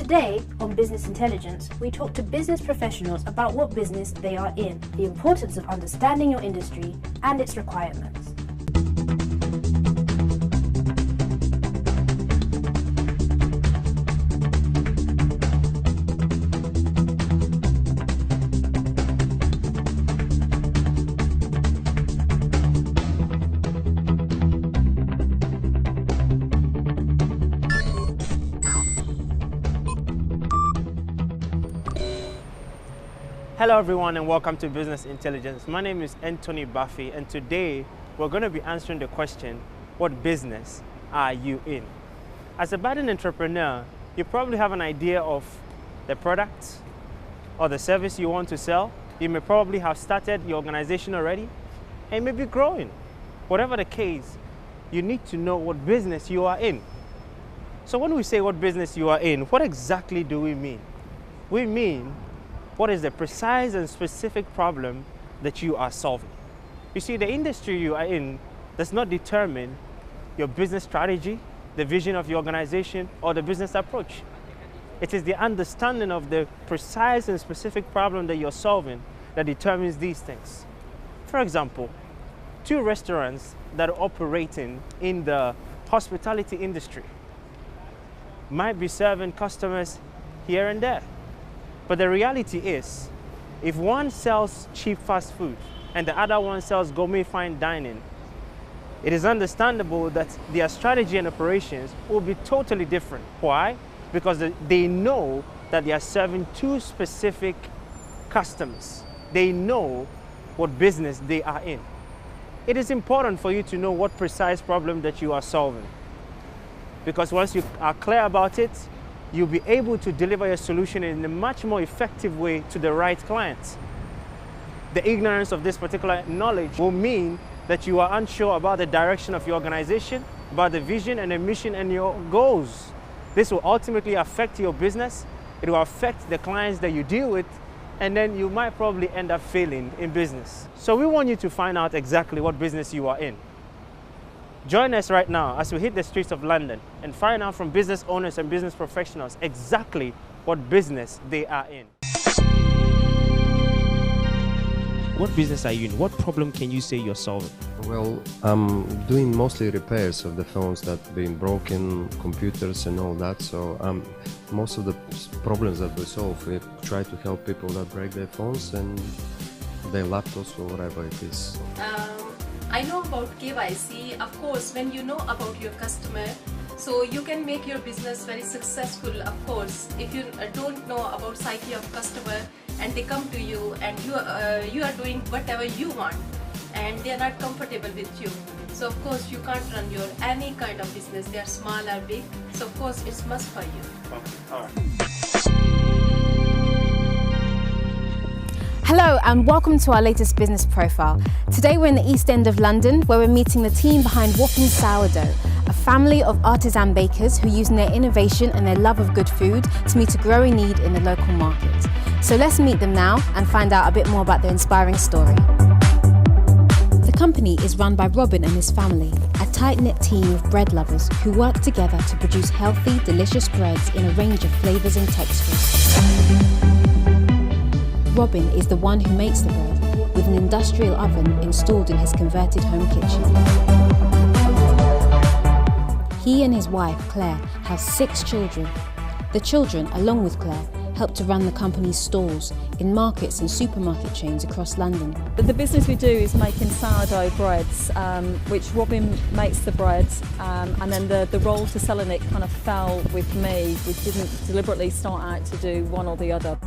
Today, on Business Intelligence, we talk to business professionals about what business they are in, the importance of understanding your industry and its requirements. Hello everyone and welcome to Business Intelligence. My name is Anthony Buffy and today we're going to be answering the question, what business are you in? As a budding entrepreneur, you probably have an idea of the product or the service you want to sell. You may probably have started your organization already and may be growing. Whatever the case, you need to know what business you are in. So when we say what business you are in, what exactly do we mean? We mean what is the precise and specific problem that you are solving? You see, the industry you are in does not determine your business strategy, the vision of your organization, or the business approach. It is the understanding of the precise and specific problem that you're solving that determines these things. For example, two restaurants that are operating in the hospitality industry might be serving customers here and there. But the reality is, if one sells cheap fast food and the other one sells gourmet fine dining, it is understandable that their strategy and operations will be totally different. Why? Because they know that they are serving two specific customers. They know what business they are in. It is important for you to know what precise problem that you are solving. Because once you are clear about it, you'll be able to deliver your solution in a much more effective way to the right clients. The ignorance of this particular knowledge will mean that you are unsure about the direction of your organization, about the vision and the mission and your goals. This will ultimately affect your business, it will affect the clients that you deal with, and then you might probably end up failing in business. So we want you to find out exactly what business you are in. Join us right now as we hit the streets of London and find out from business owners and business professionals exactly what business they are in. What business are you in? What problem can you say you're solving? Well, I'm doing mostly repairs of the phones that have been broken, computers and all that. So most of the problems that we solve, we try to help people that break their phones and their laptops or whatever it is. I know about KYC. Of course, when you know about your customer, so you can make your business very successful. Of course, if you don't know about psyche of customer and they come to you and you are doing whatever you want and they are not comfortable with you, so of course you can't run your any kind of business. They are small or big, so of course it's must for you. Okay. All right. Hello and welcome to our latest business profile. Today we're in the East End of London where we're meeting the team behind Wapping Sourdough, a family of artisan bakers who use their innovation and their love of good food to meet a growing need in the local market. So let's meet them now and find out a bit more about their inspiring story. The company is run by Robin and his family, a tight-knit team of bread lovers who work together to produce healthy, delicious breads in a range of flavours and textures. Robin is the one who makes the bread, with an industrial oven installed in his converted home kitchen. He and his wife, Claire, have 6 children. The children, along with Claire, help to run the company's stalls in markets and supermarket chains across London. The business we do is making sourdough breads, which Robin makes the breads, and then the role to selling it kind of fell with me. We didn't deliberately start out to do one or the other.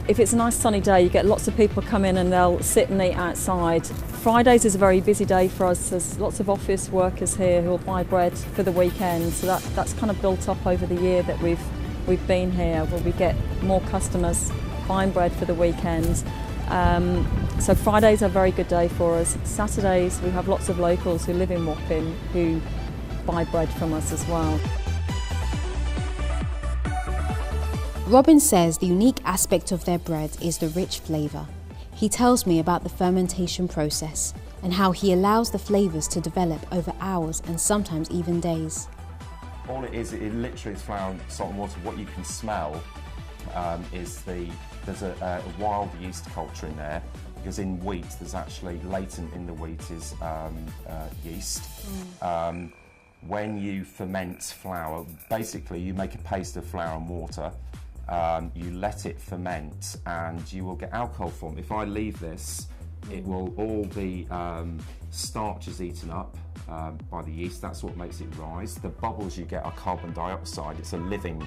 If it's a nice sunny day, you get lots of people come in and they'll sit and eat outside. Fridays is a very busy day for us. There's lots of office workers here who will buy bread for the weekend. So that's kind of built up over the year that we've been here, where we get more customers buying bread for the weekend. So Fridays are a very good day for us. Saturdays we have lots of locals who live in Wapping who buy bread from us as well. Robin says the unique aspect of their bread is the rich flavour. He tells me about the fermentation process and how he allows the flavours to develop over hours and sometimes even days. All it is, it literally is flour, salt and water. What you can smell is there's a wild yeast culture in there, because in wheat there's actually latent in the wheat is yeast. When you ferment flour, basically you make a paste of flour and water, you let it ferment and you will get alcohol formed. If I leave this, it will, all the starch is eaten up by the yeast. That's what makes it rise. The bubbles you get are carbon dioxide. It's a living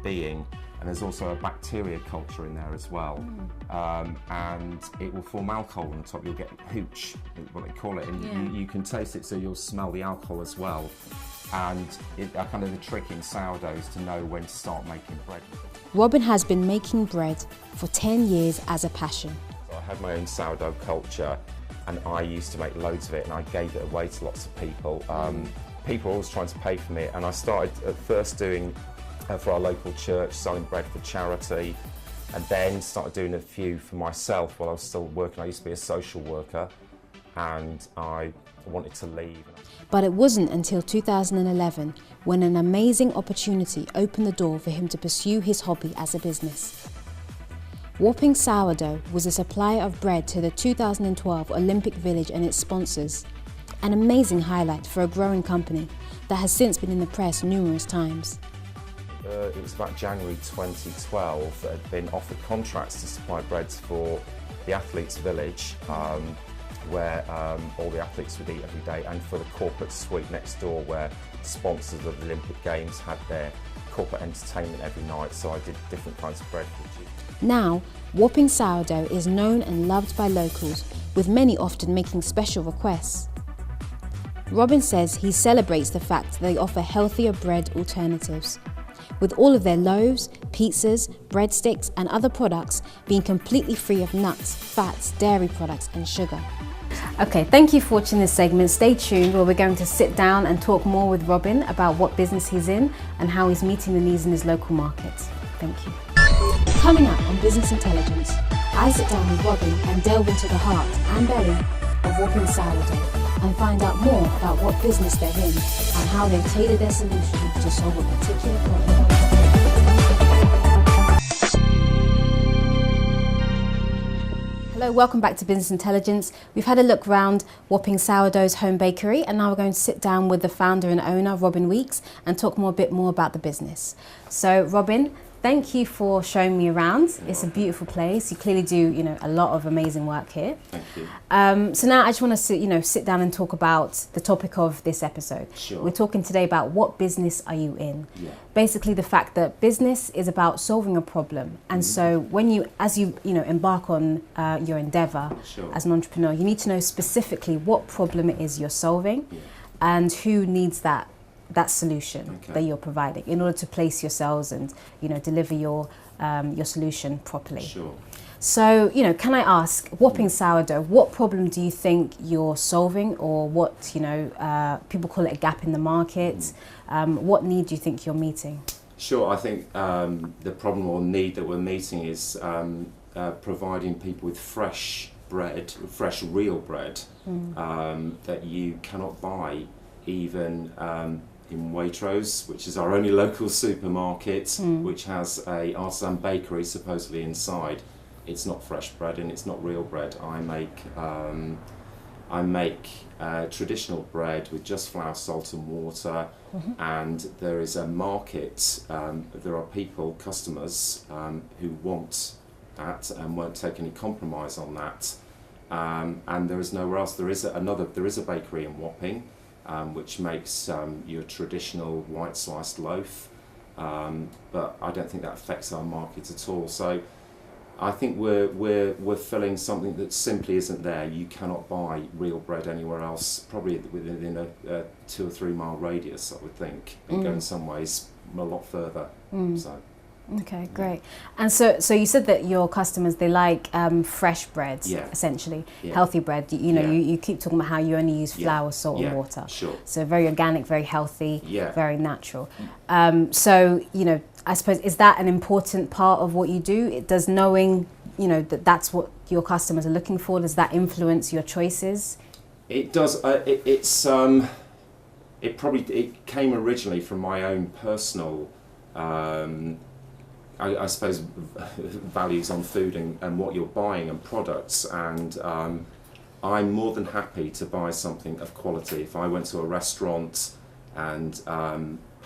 being, and there's also a bacteria culture in there as well. And it will form alcohol on the top. You'll get hooch, what they call it, and you can taste it, so you'll smell the alcohol as well. And kind of the trick in sourdough is to know when to start making bread. Robin has been making bread for 10 years as a passion. So I had my own sourdough culture, and I used to make loads of it, and I gave it away to lots of people. People were always trying to pay for me, and I started at first doing for our local church, selling bread for charity, and then started doing a few for myself while I was still working. I used to be a social worker, and I wanted to leave. But it wasn't until 2011 when an amazing opportunity opened the door for him to pursue his hobby as a business. Wapping Sourdough was a supplier of bread to the 2012 Olympic Village and its sponsors. An amazing highlight for a growing company that has since been in the press numerous times. It was about January 2012 that had been offered contracts to supply breads for the athletes' village, where all the athletes would eat every day, and for the corporate suite next door where sponsors of the Olympic Games had their corporate entertainment every night, so I did different kinds of bread for you. Now, Wapping Sourdough is known and loved by locals, with many often making special requests. Robin says he celebrates the fact that they offer healthier bread alternatives, with all of their loaves, pizzas, breadsticks and other products being completely free of nuts, fats, dairy products and sugar. Okay, thank you for watching this segment. Stay tuned where we're going to sit down and talk more with Robin about what business he's in and how he's meeting the needs in his local markets. Thank you. Coming up on Business Intelligence, I sit down with Robin and delve into the heart and belly of Wapping Sourdough and find out more about what business they're in and how they tailor their solution to solve a particular problem. Hello, welcome back to Business Intelligence. We've had a look around Wapping Sourdough's home bakery, and now we're going to sit down with the founder and owner, Robin Weeks, and talk a bit more about the business. So, Robin, thank you for showing me around. It's a beautiful place. You clearly do, a lot of amazing work here. Thank you. So now I just want to, sit down and talk about the topic of this episode. Sure. We're talking today about what business are you in? Yeah. Basically, the fact that business is about solving a problem, and so when as you embark on your endeavour as an entrepreneur, you need to know specifically what problem it is you're solving, and who needs that solution that you're providing in order to place yourselves and deliver your solution properly. Sure. So can I ask, Wapping Sourdough, what problem do you think you're solving, or what people call it a gap in the market? What need do you think you're meeting? Sure, I think the problem or need that we're meeting is providing people with fresh bread, fresh real bread that you cannot buy even in Waitrose, which is our only local supermarket, which has a artisan bakery supposedly inside. It's not fresh bread and it's not real bread. I make traditional bread with just flour, salt and water, and there is a market, there are people, customers, who want that and won't take any compromise on that, and there is nowhere else. There is a bakery in Wapping, which makes your traditional white sliced loaf, but I don't think that affects our market at all. So I think we're filling something that simply isn't there. You cannot buy real bread anywhere else, probably within a 2 or 3 mile radius, I would think, and go in some ways a lot further. So. Okay, great. And so you said that your customers, they like fresh breads, essentially, healthy bread. You keep talking about how you only use flour, salt and water. Sure. So very organic, very healthy, very natural. So, I suppose, is that an important part of what you do? Does knowing, that that's what your customers are looking for, does that influence your choices? It does. it came originally from my own personal, I suppose, values on food and what you're buying and products. And I'm more than happy to buy something of quality. If I went to a restaurant and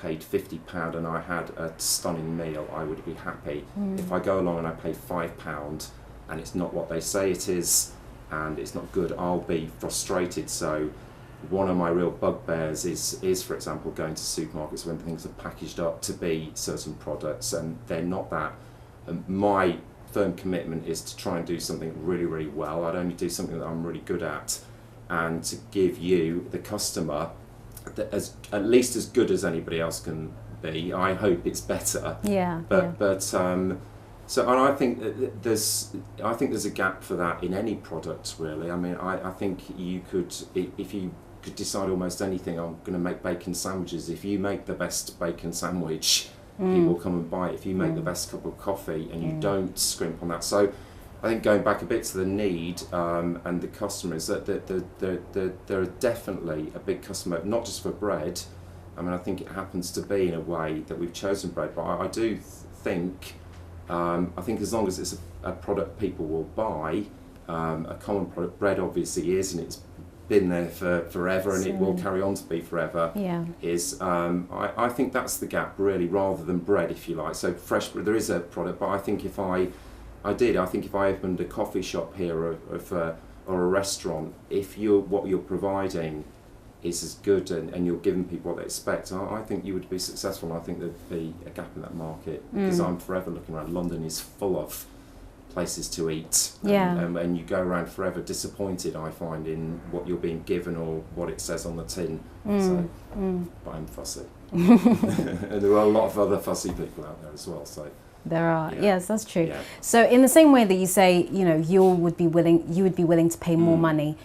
paid £50 and I had a stunning meal, I would be happy. If I go along and I pay £5 and it's not what they say it is and it's not good, I'll be frustrated. So one of my real bugbears is, for example, going to supermarkets when things are packaged up to be certain products and they're not that. My firm commitment is to try and do something really, really well. I'd only do something that I'm really good at, and to give you, the customer, at least as good as anybody else can be. I hope it's better. So, and I think that there's a gap for that in any product, really. I mean, I think you could, if you could decide almost anything, I'm going to make bacon sandwiches. If you make the best bacon sandwich, people will come and buy it. If you make the best cup of coffee and you don't scrimp on that. So I think going back a bit to the need and the customer, is that there are definitely a big customer, not just for bread. I mean, I think it happens to be in a way that we've chosen bread, but I do think, as long as it's a product people will buy, a common product, bread obviously is, and it's been there for forever and it will carry on to be forever, I think that's the gap, really, rather than bread, if you like. So fresh bread, there is a product, but I think if I opened a coffee shop here or a restaurant, if what you're providing is as good and you're giving people what they expect, I think you would be successful. And I think there'd be a gap in that market, because I'm forever looking around. London is full of places to eat, and you go around forever disappointed, I find, in what you're being given or what it says on the tin. But I'm fussy. And there are a lot of other fussy people out there as well. So there are, yes, that's true. So in the same way that you say, you would be willing to pay more money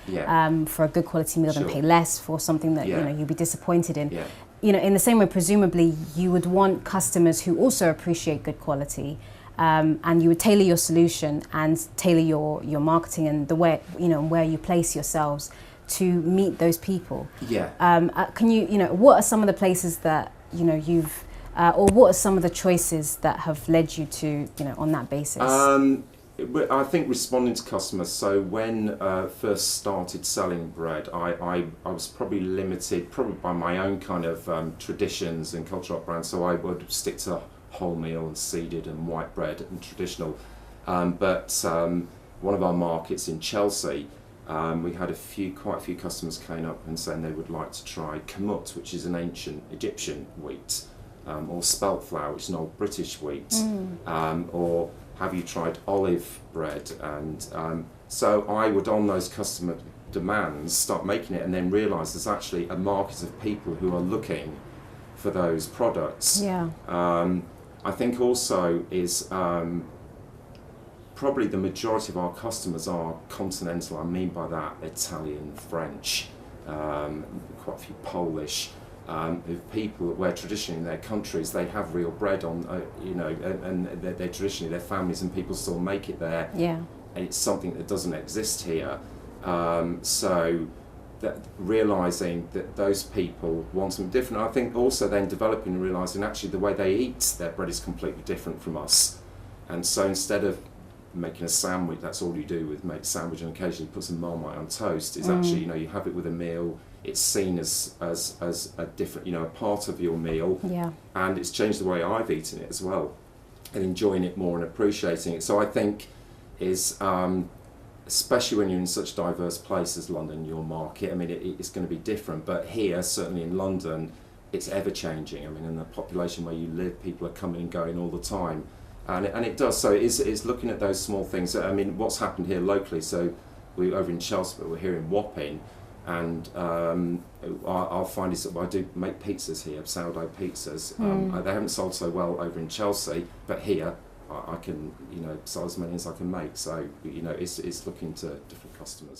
for a good quality meal than pay less for something that you'd be disappointed in. In the same way, presumably, you would want customers who also appreciate good quality. And you would tailor your solution and tailor your marketing and the way, where you place yourselves to meet those people. Can you, what are some of the places that, you've, or what are some of the choices that have led you to, on that basis? I think responding to customers. So when first started selling bread, I was probably limited, probably by my own kind of traditions and cultural background. So I would stick to wholemeal and seeded and white bread and traditional. But one of our markets in Chelsea, we had quite a few customers came up and saying they would like to try kamut, which is an ancient Egyptian wheat, or spelt flour, which is an old British wheat, or have you tried olive bread? And so I would, on those customer demands, start making it, and then realise there's actually a market of people who are looking for those products. I think also is probably the majority of our customers are continental. I mean by that Italian, French, quite a few Polish, people where traditionally in their countries they have real bread on, and they're traditionally their families and people still make it there. And it's something that doesn't exist here. So that realising that those people want something different. I think also then developing and realising actually the way they eat their bread is completely different from us. And so instead of making a sandwich, that's all you do with make sandwich and occasionally put some Marmite on toast, is actually, you have it with a meal, it's seen as a different, a part of your meal. And it's changed the way I've eaten it as well, and enjoying it more and appreciating it. So I think is, especially when you're in such a diverse place as London, your market, I mean, it's going to be different, but here, certainly in London, it's ever changing. I mean, in the population where you live, people are coming and going all the time, and it does. So it's looking at those small things. I mean, what's happened here locally, so we're over in Chelsea, but we're here in Wapping, and I'll find is that I do make pizzas here, sourdough pizzas. They haven't sold so well over in Chelsea, but here, I can, sell as many as I can make. So, it's looking to different customers.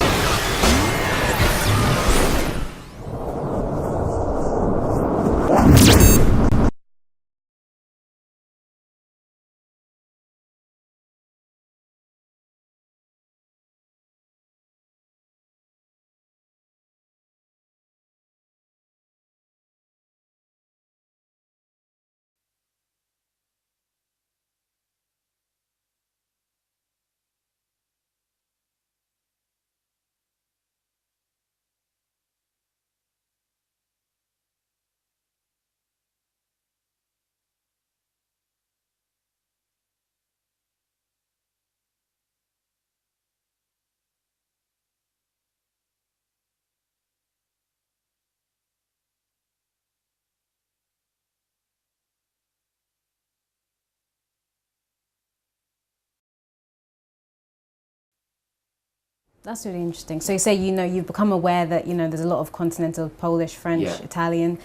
That's really interesting. So you say, you've become aware that, there's a lot of continental, Polish, French, Italian,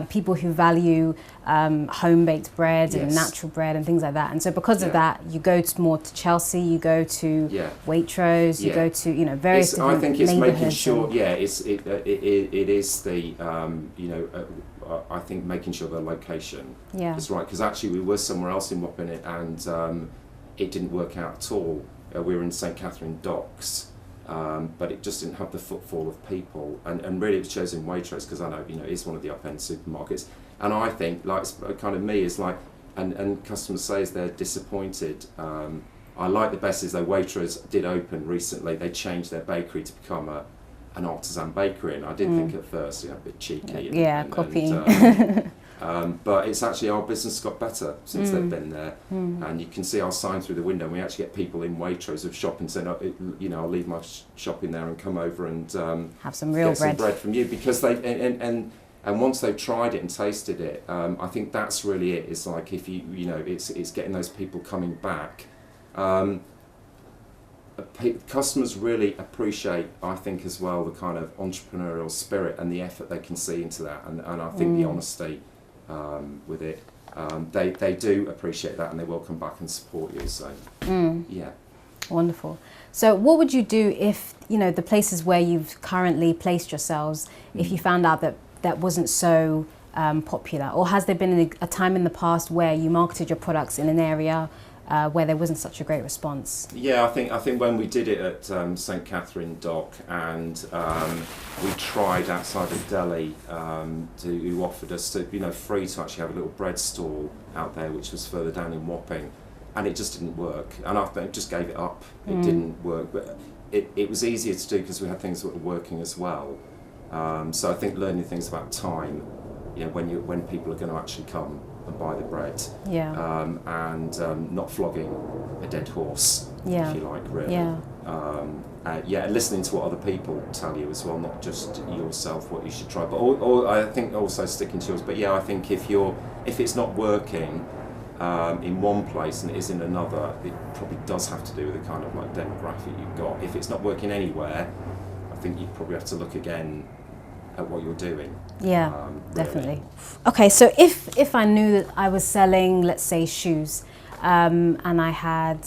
people who value home-baked bread and natural bread and things like that. And so because of that, you go more to Chelsea, you go to Waitrose, you go to, various different I think it's making sure, it is the, I think making sure the location is right. Because actually we were somewhere else in Wapping and it didn't work out at all. We were in St Catherine Docks. But it just didn't have the footfall of people, and really it shows in Waitrose, because I know it's one of the up-end supermarkets, and I think like kind of me is like, and customers say they're disappointed. I like the best is though Waitrose did open recently. They changed their bakery to become an artisan bakery, and I did think at first a bit cheeky. Copying. But it's actually, our business got better since they've been there, and you can see our sign through the window, and we actually get people in Waitrose of shopping saying, I'll leave my shopping there and come over and have some real some bread from you, because they and once they've tried it and tasted it, I think that's really it. It's like if it's getting those people coming back. Customers really appreciate, I think, as well, the kind of entrepreneurial spirit and the effort they can see into that, and I think the honesty with it. They do appreciate that, and they will come back and support you. So, yeah. Wonderful. So what would you do if, the places where you've currently placed yourselves, if you found out that that wasn't so popular? Or has there been a time in the past where you marketed your products in an area where there wasn't such a great response? Yeah, I think when we did it at St Catherine Dock, and we tried outside of Delhi, who offered us to, free to actually have a little bread stall out there, which was further down in Wapping, and it just didn't work. And I just gave it up. It didn't work, but it was easier to do because we had things that were working as well. So I think learning things about time, when people are going to actually come and buy the bread, and not flogging a dead horse, if you like, really. And listening to what other people tell you as well, not just yourself what you should try, but I think also sticking to yours. But I think if it's not working in one place and it is in another, it probably does have to do with the kind of like demographic you've got. If it's not working anywhere, I think you probably have to look again at what you're doing. Really. Definitely. Okay, so if I knew that I was selling, let's say, shoes, and I had,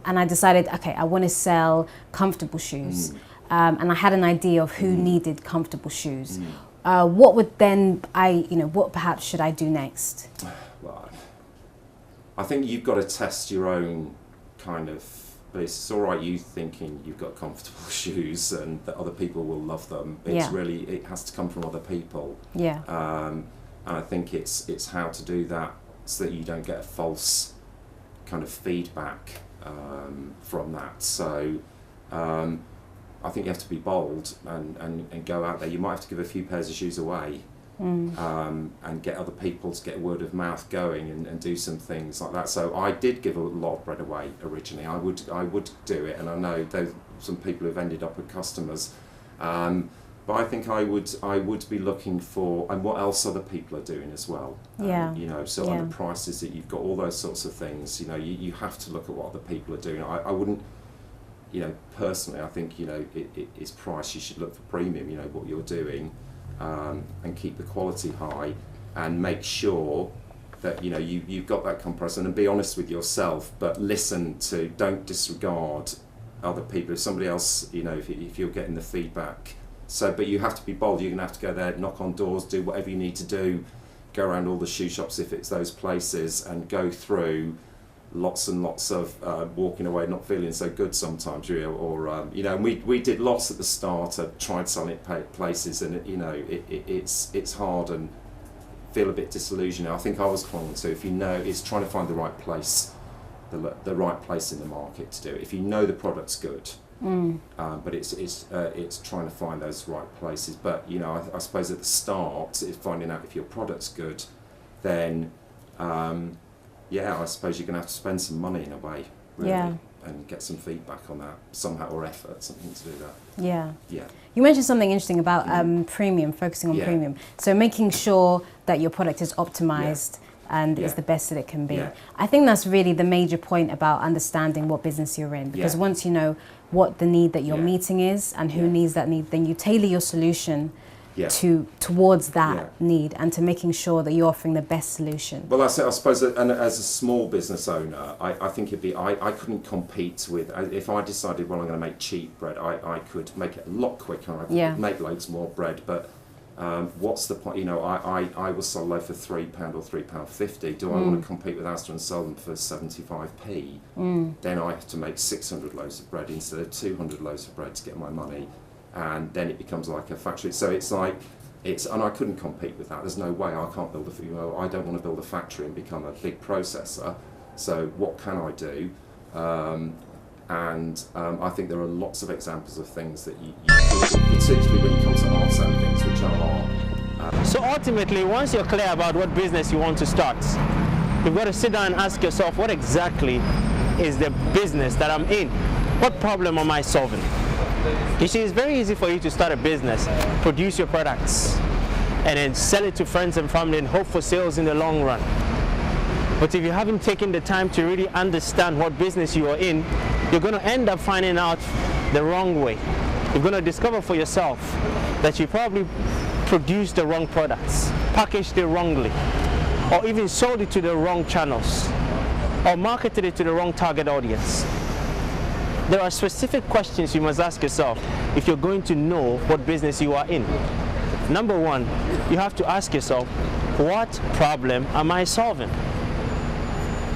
and I decided, okay, I want to sell comfortable shoes, and I had an idea of who needed comfortable shoes, what would then what perhaps should I do next? Well, I think you've got to test your own kind of. But it's all right you thinking you've got comfortable shoes and that other people will love them. It's really, it has to come from other people. And I think it's how to do that so that you don't get a false kind of feedback from that. So I think you have to be bold and go out there. You might have to give a few pairs of shoes away. And get other people to get word of mouth going and do some things like that. So I did give a lot of bread away originally. I would do it, and I know there's some people who've ended up with customers. But I think I would be looking for and what else other people are doing as well. So on the prices that you've got, all those sorts of things. You have to look at what other people are doing. I wouldn't. Personally, I think it's price. You should look for premium. What you're doing. And keep the quality high, and make sure that you've got that comparison, and be honest with yourself, but don't disregard other people. If somebody else, if you're getting the feedback, but you have to be bold. You're going to have to go there, knock on doors, do whatever you need to do, go around all the shoe shops if it's those places, and go through lots and lots of walking away not feeling so good sometimes, and we did lots at the start. I tried selling it places, and it's hard and feel a bit disillusioned. I think I was clinging to, it's trying to find the right place, the right place in the market to do it. If you know the product's good, but it's trying to find those right places. But I suppose at the start, it's finding out if your product's good, then. I suppose you're going to have to spend some money in a way, really, and get some feedback on that somehow, or effort, something to do that. You mentioned something interesting about premium, focusing on premium. So making sure that your product is optimized and Yeah. is the best that it can be. Yeah. I think that's really the major point about understanding what business you're in, because Yeah. once you know what the need that you're Yeah. meeting is and who Yeah. needs that need, then you tailor your solution Yeah. towards that Yeah. need and to making sure that you're offering the best solution. Well, I suppose that, and as a small business owner, I think it'd be, I couldn't compete with, if I decided, well, I'm going to make cheap bread, I could make it a lot quicker, I could Yeah. make loads more bread, but what's the point? You know, I will sell a loaf for £3 or £3.50. Do I want to compete with Asda and sell them for 75p? Then I have to make 600 loaves of bread instead of 200 loaves of bread to get my money, and then it becomes like a factory. So it's like, and I couldn't compete with that. There's no way. I can't build I don't want to build a factory and become a big processor. So what can I do? I think there are lots of examples of things that you particularly when you come to art and things which are. So ultimately, once you're clear about what business you want to start, you've got to sit down and ask yourself, what exactly is the business that I'm in? What problem am I solving? You see, it's very easy for you to start a business, produce your products, and then sell it to friends and family and hope for sales in the long run. But if you haven't taken the time to really understand what business you are in, you're going to end up finding out the wrong way. You're going to discover for yourself that you probably produced the wrong products, packaged it wrongly, or even sold it to the wrong channels, or marketed it to the wrong target audience. There are specific questions you must ask yourself if you're going to know what business you are in. Number one, you have to ask yourself, what problem am I solving?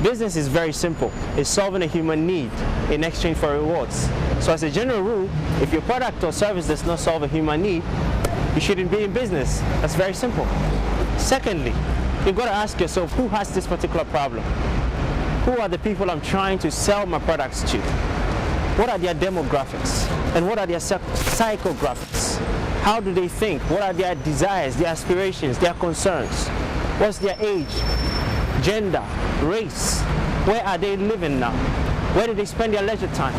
Business is very simple. It's solving a human need in exchange for rewards. So as a general rule, if your product or service does not solve a human need, you shouldn't be in business. That's very simple. Secondly, you've got to ask yourself, who has this particular problem? Who are the people I'm trying to sell my products to? What are their demographics? And what are their psychographics? How do they think? What are their desires, their aspirations, their concerns? What's their age, gender, race? Where are they living now? Where do they spend their leisure time?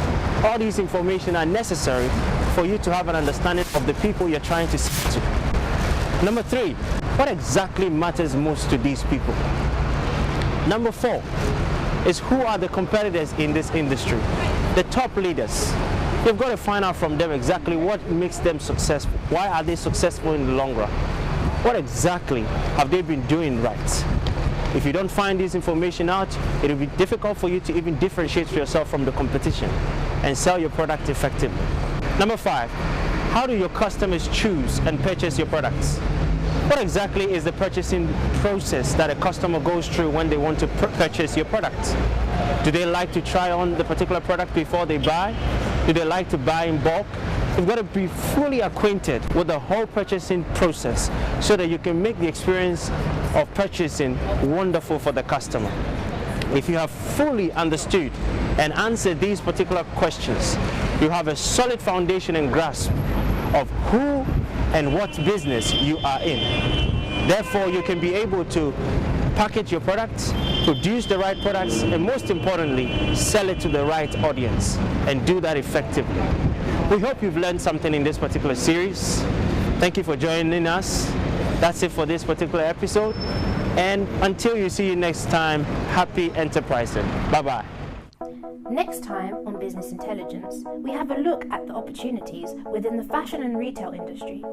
All these information are necessary for you to have an understanding of the people you're trying to speak to. Number three, what exactly matters most to these people? Number four is, who are the competitors in this industry? The top leaders. You've got to find out from them exactly what makes them successful. Why are they successful in the long run? What exactly have they been doing right? If you don't find this information out, it will be difficult for you to even differentiate yourself from the competition and sell your product effectively. Number five, how do your customers choose and purchase your products? What exactly is the purchasing process that a customer goes through when they want to purchase your product? Do they like to try on the particular product before they buy? Do they like to buy in bulk? You've got to be fully acquainted with the whole purchasing process so that you can make the experience of purchasing wonderful for the customer. If you have fully understood and answered these particular questions, you have a solid foundation and grasp of who and what business you are in. Therefore, you can be able to package your products, produce the right products, and most importantly, sell it to the right audience, and do that effectively. We hope you've learned something in this particular series. Thank you for joining us. That's it for this particular episode. And until you see you next time, happy enterprising. Bye-bye. Next time on Business Intelligence, we have a look at the opportunities within the fashion and retail industry.